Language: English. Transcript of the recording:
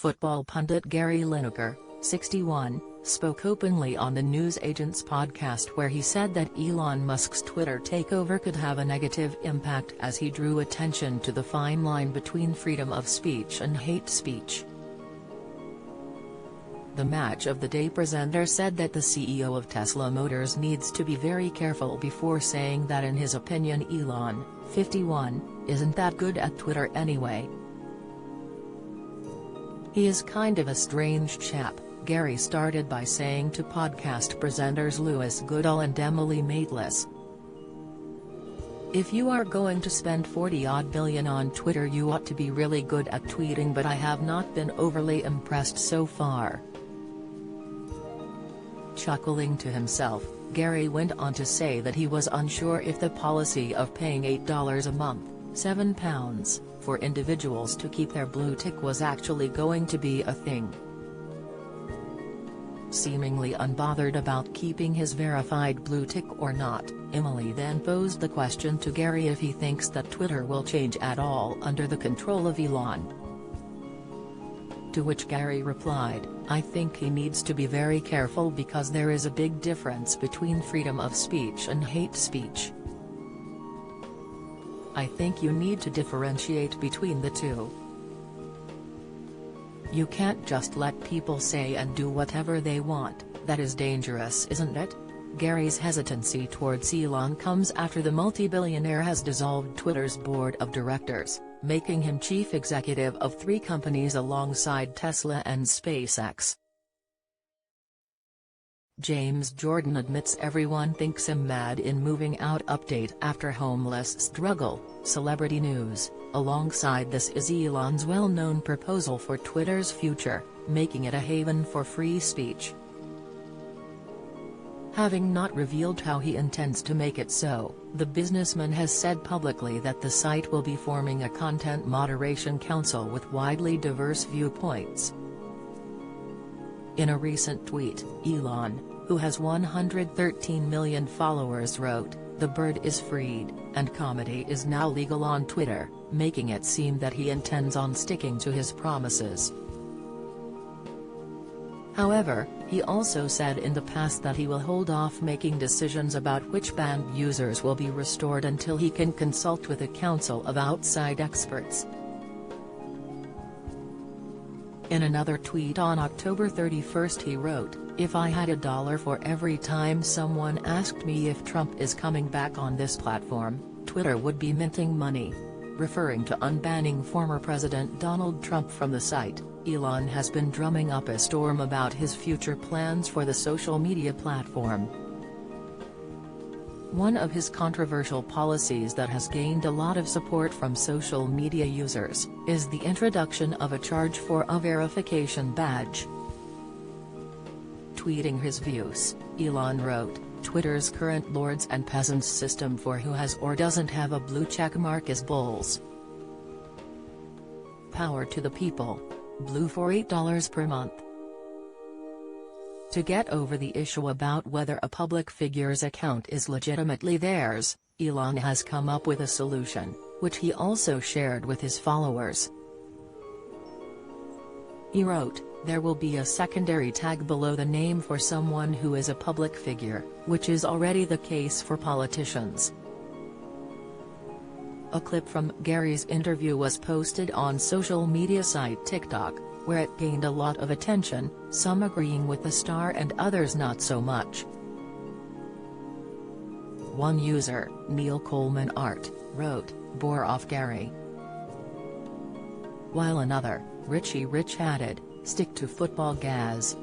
Football pundit Gary Lineker, 61, spoke openly on the news agent's podcast where he said that Elon Musk's Twitter takeover could have a negative impact as he drew attention to the fine line between freedom of speech and hate speech. The Match of the Day presenter said that the CEO of Tesla Motors needs to be very careful before saying that in his opinion Elon, 51, isn't that good at Twitter anyway. He is kind of a strange chap, Gary started by saying to podcast presenters Lewis Goodall and Emily Maitlis. If you are going to spend 40-odd billion on Twitter, you ought to be really good at tweeting, but I have not been overly impressed so far. Chuckling to himself, Gary went on to say that he was unsure if the policy of paying $8 a month, £7, for individuals to keep their blue tick was actually going to be a thing. Seemingly unbothered about keeping his verified blue tick or not, Emily then posed the question to Gary if he thinks that Twitter will change at all under the control of Elon. To which Gary replied, "I think he needs to be very careful because there is a big difference between freedom of speech and hate speech. I think you need to differentiate between the two. You can't just let people say and do whatever they want, that is dangerous, isn't it?" Gary's hesitancy towards Elon comes after the multi-billionaire has dissolved Twitter's board of directors, making him chief executive of 3 companies alongside Tesla and SpaceX. James Jordan admits everyone thinks him mad in moving out update after homeless struggle, Celebrity News. Alongside this is Elon's well-known proposal for Twitter's future, making it a haven for free speech. Having not revealed how he intends to make it so, the businessman has said publicly that the site will be forming a content moderation council with widely diverse viewpoints. In a recent tweet, Elon, who has 113 million followers, wrote, "The bird is freed, and comedy is now legal on Twitter," making it seem that he intends on sticking to his promises. However, he also said in the past that he will hold off making decisions about which banned users will be restored until he can consult with a council of outside experts. In another tweet on October 31 he wrote, "If I had $1 for every time someone asked me if Trump is coming back on this platform, Twitter would be minting money." Referring to unbanning former President Donald Trump from the site, Elon has been drumming up a storm about his future plans for the social media platform. One of his controversial policies that has gained a lot of support from social media users, is the introduction of a charge for a verification badge. Tweeting his views, Elon wrote, "Twitter's current lords and peasants system for who has or doesn't have a blue check mark is bulls. Power to the people. Blue for $8 per month." To get over the issue about whether a public figure's account is legitimately theirs, Elon has come up with a solution, which he also shared with his followers. He wrote, "There will be a secondary tag below the name for someone who is a public figure, which is already the case for politicians." A clip from Gary's interview was posted on social media site TikTok, where it gained a lot of attention, some agreeing with the star and others not so much. One user, Neil Coleman Art, wrote, "Bore off Gary." While another, Richie Rich added, "Stick to football, Gaz."